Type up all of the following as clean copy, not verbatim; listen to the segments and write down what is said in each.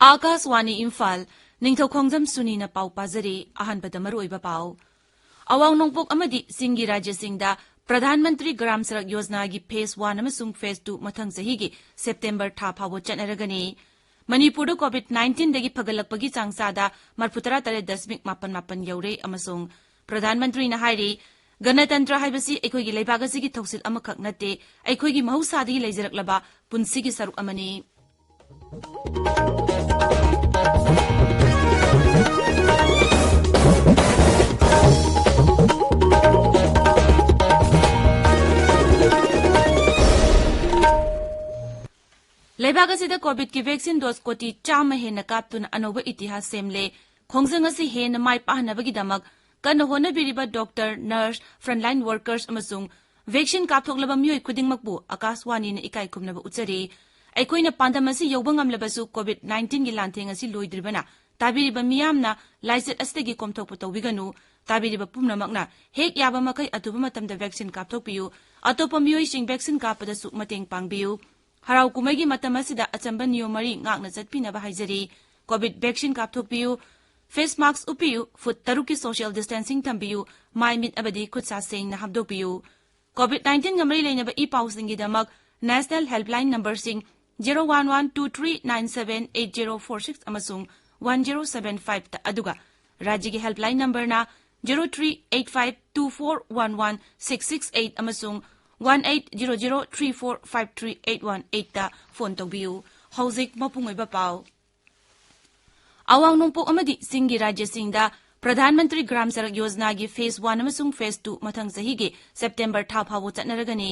आकाशवाणी इम्फाल निंगथौखोंगजम सुनी न पाउ पाजरी अहनबदा मरुओइबा पाउ अवांग नोंगपोक अमदी सिंगी राज्य सिंगदा प्रधानमंत्री ग्राम सड़क योजना की फेज 1 अमसुंग फेज 2 मथंग चहीगी सेप्टेम्बर था फावो चटनरगनी मणिपुर कोविड-19 दगी फगलकपगी चांगसादा 43.8 यौरे अमसुंग प्रधानमंत्री न हाइरी गणतंत्र हाइबसी एखोगी लेबागसीगी थौसिल अमखक नते एखोगी महौसादी लेजरकलबा पुंसीगी सरुक अमनी लेबाग असिदा कोविड की वैक्सीन डोज कोटी 4 हेन काप्तुन अनोब इतिहास सेमले खोंगजंग असि हेन माइ पाहनबगिदमक कन होनबिरिबा डॉक्टर नर्स फ्रंटलाइन वर्कर्स अमसुंग वैक्सीन काप्थोकलबा मियोय खुदिंगमकबु आकाशवाणी न इकाई खुमनबा उचरी अखोइना पांदम असि यौबा ngamlabasु कोविड-19 की लांथेंग असि लोइद्रिबना ताबिरिबा मियामना लाइसेट अस्तेगी कोमथोकपु तौबिगनु ताबिरिबा पुमनमकना हेक याबा मकै अतुबा मतमदा वैक्सीन काप्थोकपियु अतोपा मियोयसिंग वैक्सीन कापदसु मतेंग पांगबियु हराउ कुमैगी मतम असिदा अचंबा नियम मरी ngakna चटपिनबा हाइजरी कोविड वैक्सीन काप्थोकपियु फेस मास्क उपियु फुट 3 की सोशल डिस्टेंसिंग थंबियु माइ मिट अबदी खुदसा सेंगना हाबदोपियु कोविड-19 ngamri लेनबा ई पाउसिंगी दमक नेशनल हेल्पलाइन नंबर सिंग 01123978046 अमसुंग 1075 ता अदुगा राज्य की हेल्पलाइन नंबर ना 0385241166 अमसुंग 1800345381 ता फोन तौबियु हौजिक मपुंगोइबा पाउ अवांग नोंपोक अमदी सिंगी राज्य सिंगदा प्रधानमंत्री ग्राम सड़क योजना की फेज 1 अमसुंग फेज 2 मथंग चहीगी सेप्टेम्बर था फावो चटनरगनी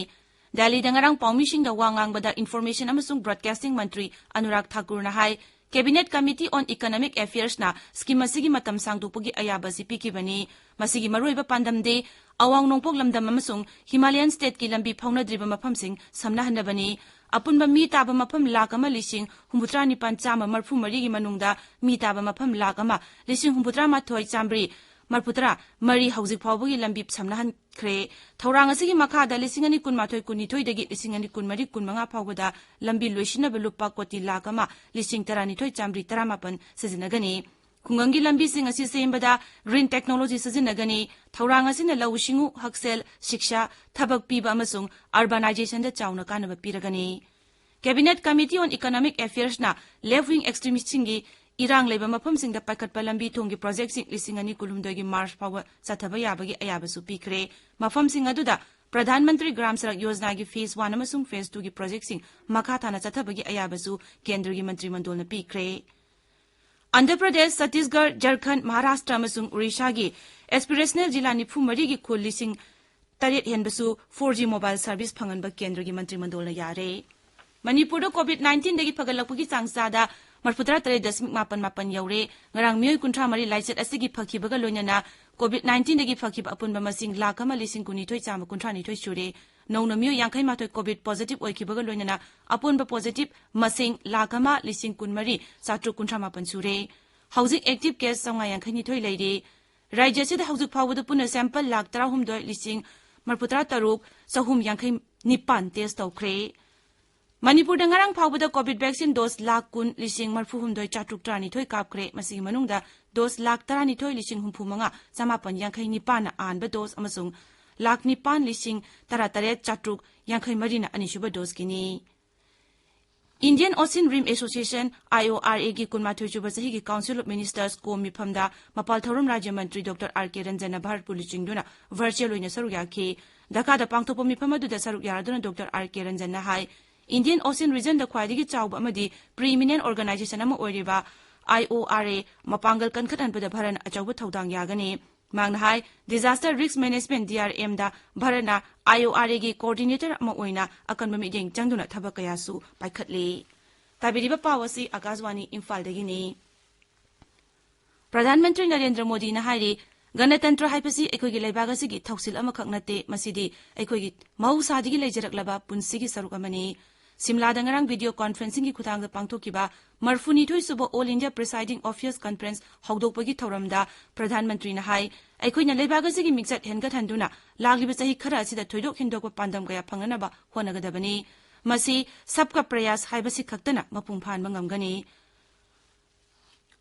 दिल्ली दंगरंग पाउमिशिंग वांगांगबदा इन्फॉर्मेशन अमसुंग ब्रॉडकास्टिंग मंत्री अनुराग ठाकुर न high cabinet committee on economic affairs ना स्कीम असिगी मतम सांगदोपगी अयाबसी पिकिबनी मसिगी मरोइबा पांदमदे अवांग नोंपोक लमदम अमसुंग हिमालयन स्टेट की लंबी फाउनद्रिबा मफमसिंग समनाहनबनी अपुनबा मी ताबा मफम लाख अमा लिसिंग 93,934 की मनुंगदा मी ताबा मफम लाख अमा लिसिंग 93,934 मरपुतरा मरी हौजिक फावबगी लंबी समनाहन ख्रे थौरांग असिगी मखादा लिसिंग अनि कुनमाथोय कुनिथोय दगी लिसिंग अनि कुनमरी कुनमंगा फावबदा लंबी लोइसिनबा लुपा कोटी लाख अमा लिसिंग 93,938 सिजिनगनी खुंगंगी लंबी सिंग असि सेमबदा ग्रीन टेक्नोलॉजी सिजिनगनी थौरांग असिन लौसिंगु हक्सेल शिक्षा थबक पीबा अमसुंग अर्बनाइजेशन दा चाउना कानबा पिरगनी cabinet committee on economic affairs ना लेफ्ट विंग एक्सट्रीमिस्ट सिंगी इरांग लेबा मफमसिंगदा पाइखटपा लंबी थोंगी प्रोजेक्ट सिंग लिसिंग अनि कुलुमदोगी मार्च फाव चथबा याबगी अयाबसु पिखरे मफमसिंग अदुदा प्रधानमंत्री ग्राम सड़क योजना की फेज 1 अमसुंग फेज 2 की प्रोजेक्ट सिंग मखा थाना चथबगी अयाबसु केंद्र की मंत्रिमंडल न पिखरे आंध्र प्रदेश छत्तीसगढ़ झारखंड महाराष्ट्र अमसुंग उड़ीसा की एस्पिरेशनल जिला 94 की खुल लिसिंग 8 हेनबसु 4G मोबाइल सर्विस फंगनबा केंद्र की मंत्रिमंडल न यारे मणिपुर कोविड-19 दगी फगलकपगी चांगसादा 43.8 यौरे ngarang मियोय कुंठा मरी लाइसेट असिगी फखिबगा लोइनना कोविड-19 दगी फखिबा अपुनबा मसिंग लाख अमा लिसिंग कुनिथोय चाम कुंठानिथोय सुरे नौना मियोय यांखै माथोय कोविड पॉजिटिव ओइखिबगा लोइनना अपुनबा पॉजिटिव मसिंग लाख अमा लिसिंग कुनमरी 758 सुरे हौजिक एक्टिव केस 952 लेरी राज्य सिदा हौजिक फावबदा पुना सैंपल लाख 13 लिसिंग 43,959 टेस्ट तौख्रे मणिपुर दंगरंग फावबदा कोविड वैक्सीन डोज लाख 10 लिसिंग 4,432 कापख्रे मसिगी मनुंगदा डोज लाख 12 लिसिंग 65,959 ना आनबा डोज अमसुंग लाख 9 लिसिंग 38,453 अनिसुबा डोज किनी Indian Ocean Rim Association IORA की कुनमाथोय सुबा सही की काउंसिल ऑफ मिनिस्टर्स को मिफमदा मपाल थौरम राज्य मंत्री डॉक्टर R.K. रंजन भारत पुलिसिंगदुना वर्चुअल ओइना सरुक याखी ढाकादा पांगथोपा मिफम अदुदा सरुक यारदुना डॉक्टर R.K. रंजन हाई इंडियन ओशन रीजन द ख्वाइदगी चाउबा अमदी प्रीमिनेंट ऑर्गेनाइजेशन अमा ओइरिबा IORA मपांगल कनखतनबदा भारत अचौबा थौदांग यागनी मांगना high disaster risk management DRM दा भारतना IORA की कोऑर्डिनेटर अमा ओइना अकनबा मिटिंग चंगदुना थबक कयासु पाइखतली ताबिरिबा पावसी आकाशवाणी इम्फाल दगिनी प्रधानमंत्री नरेंद्र मोदी न हाइरी गणतंत्र हाइपसी एखोगी लेबागसी की थौसिल अमखक नते मसिदी एखोगी महौसादिगी लेजरकलबा पुंसिगी सरुक अमनी Simlada ngarang video conferencing ki khutangda pangthokiba Marfunithoi suba All India Presiding Officers Conference hawdokpagi thauramda Pradhan Mantri na hai aikoina leibaga sigi mixat henga thanduna lagliba chahi khara asida thoidok hindokpa pandam kaya phanganaba honagadabani masi sabka prayas haibasi khaktana mapung phanba ngamgani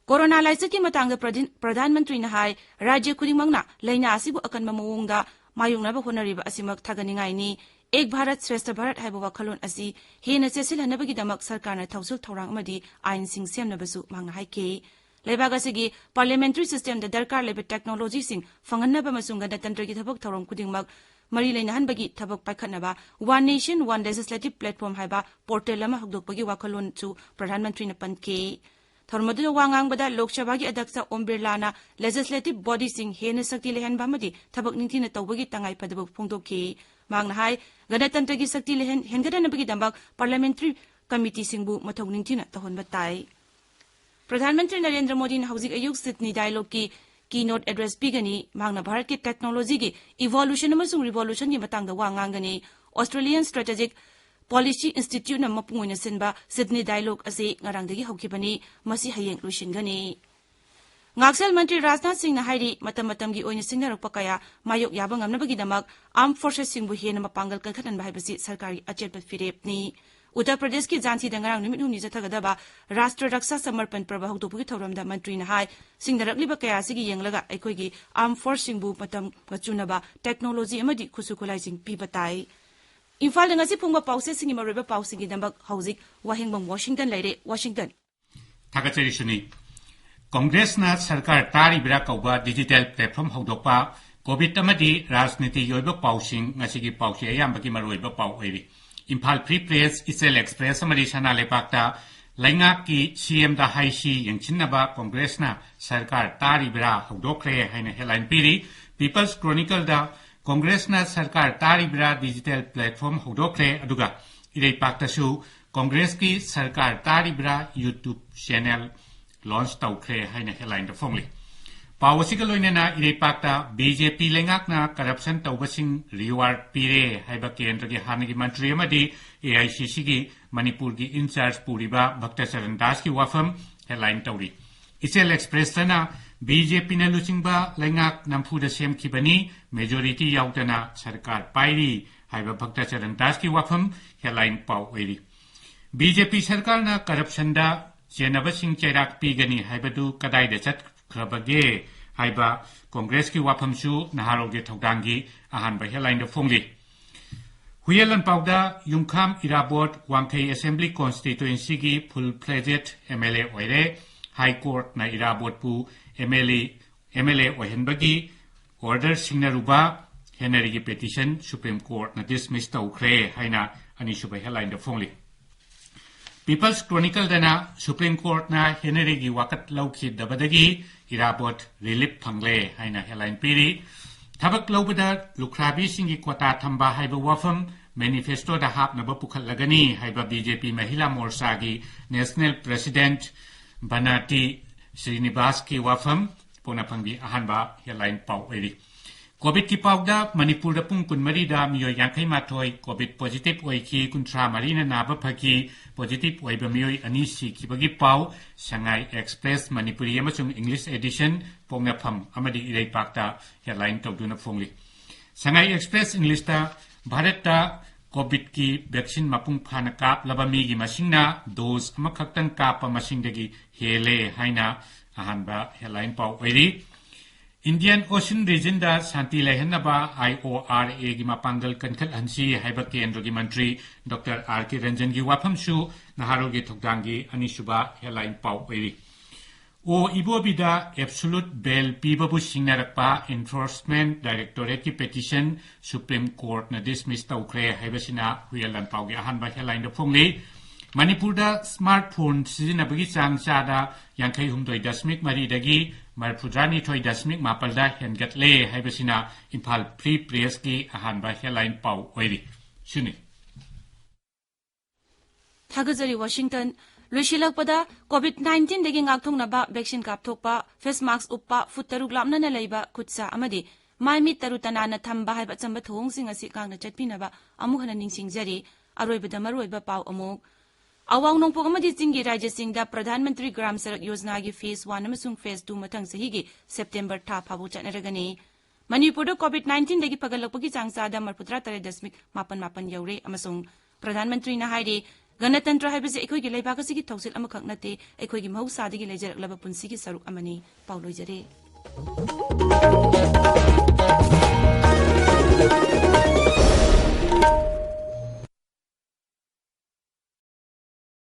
Corona laisa ki matangda Pradhan Mantri na hai rajya khudimangna laina asibu akanma mawongda mayungnaba honariba asimak thaganingai ni Ek Bharat Shrestha Bharat haiba wakhalon asi hena chesilhanabagi damak sarkarna thausul thorang amadi ain sing semnabasu mangna haike leibaga sigi parliamentary system da darkar lebe technology sing fanganaba masunga ganatantra gi thabak thorong kudingmak mari leina hanbagi thabak paikhatnaba one nation one legislative platform haiba portal ama hagdokpagi wakhalon chu Pradhan Mantri na panke Thormadu wangang bada Lok Sabha gi Adhyaksa Om Birla na legislative body sing hena sakti lehan bamadi thabak ningthina tawbagi tangai padaba phongdokki mangna hai ganatantra gi sakti lehen hengadanabagi dambak parliamentary committee singbu mathau ningthina tahonba tai Pradhan Mantri Narendra Modi na hauzik ayuk Sydney dialogue ki keynote address pigani mangna Bharat ki technology gi evolution amasung revolution gi matangda wangangani Australian Strategic Policy Institute na mapungoina sinba Sydney dialogue ase ngarangdagi hawkibani masi hayeng lushingani Ngaksal Mantri Rajnath Singh na hairi matam gi oina singnarakpa kaya mayok yaba ngamnabagi damak Armed Forces singbu hena mapangal kalkhanan bahibasi sarkari achetpa firepni Uttar Pradesh ki Jhansi dangarang nimit huni jathagadaba Rashtra Raksha Samarpan Prabha hawdokpagi thauramda Mantri na hai singnarakliba kaya sigi yenglaga aikoigi Armed Force singbu matam gachunaba technology amadi khusukulai sing pibatai Imphal ngasi phungba pause singi maroba pause gi dambak hauzik Wahengbam Washington leire Washington Thagachari suni Congress na sarkar tari bira kauba digital platform hawdokpa COVID amadi rajniti yoiba pausing ngasigi pause ayambagi maroiba pau oiri Imphal Free Press Isel Express amadi sana lepakta laingak ki CM da haisi yangchinnaba Congress na sarkar tari bira hawdokre haina headline piri People's Chronicle da Congress na sarkar tari bira digital platform hawdokre aduga irei pakta su Congress ki sarkar tari bira YouTube channel launch tawkre haina headline da phongli pawasiga loinena irei pakta BJP lengak na corruption tawbasing reward pire haiba kendra gi hanagi mantri amadi AICC gi Manipur gi in charge puriba Bhaktacharan Das ki wafam headline tawri Isel Express na BJP na luchingba lengak nampuda semkhibani majority yautana sarkar pairi haiba Bhaktacharan Das ki wafam headline paw oiri BJP sarkar na corruption da Jenabasing Chairak Pigani Haibadu Kadai de Chat Krabage Haiba Congress ki Wapamsu Naharoge Togdangi Ahan by Headline the Fongli Huyelan Pauda Yungkam Irabot Wangkai Assembly Constituency gi Full Pledged MLA Oire High Court na Irabot Pu MLA Ohenbagi Order Singnaruba Henry Petition Supreme Court na dismiss Taukre Haina Anishuba Headline the Fongli People's Chronicle dana Supreme Court na Henry gi wakat lauki dabadagi irabot relief phangle haina headline piri thabak laubada lukrabi singi kwata thamba haiba wafam manifesto da hap na bapukhat lagani haiba BJP Mahila Morcha gi National President Banati Srinivas ki wafam pona phangbi ahanba headline paw eri COVID ki pawda Manipur da pung kunmari da miyo yankai mathoi COVID positive oiki kuntra marina naba phaki positive oiba miyo anisi ki bagi paw Shanghai Express Manipuri amasung English edition pongna pham amadi irei pakta headline tawduna phongli Shanghai Express English ta Bharat ta COVID ki vaccine mapung phana kap labami gi masingna dose amakhaktan kap masingdagi hele haina ahanba headline paw oiri Indian Ocean Region da Shanti Lehenaba IORA gi mapangal kankal hansi haiba kendra gi mantri Dr. R.K. Ranjan gi waphamsu naharo gi thokdangi anishuba headline paw oiri O ibobida absolute bail pibabu singnarakpa Enforcement Directorate ki petition Supreme Court na dismiss tawkre haibasina huyalan paw gi ahanba headline da phongli Manipur da smartphone sizinabagi chang chada yankai humdoi dasmik mari dagi Marpudrani Toy Dasmik Mapalda Hengatle Haibasina Imphal Free Press ki ahanba headline paw oiri Suni Thagazari Washington Lushilakpada COVID-19 dagi ngakthongnaba vaccine kapthokpa face mask uppa futtaruk lamnana leiba khutsa amadi maimi tarutana na thamba haiba chamba thongsing asi kangna chatpinaba amuhana ningsingjari अरोइबदा मरोइबा पाव अमुक अवांग नोंपोक अमदि चिंगी राज्यसिंगदा प्रधानमंत्री ग्राम सड़क योजना की phase 1 अमसुंग phase 2 मथंग सही की September था फाबु चनरगनी मणिपुर कोविड-19 दगी फगलपगी चांगसादा 43.8 you're अमसुंग प्रधानमंत्री ना हाइरे गणतंत्र हाइबसे एखोइगी लेबाक असि थौसिल अमखक नते एखोइगी महौसादगी लेजरकलबा पुंसिगी सरुक अमनी पाउलोइजरे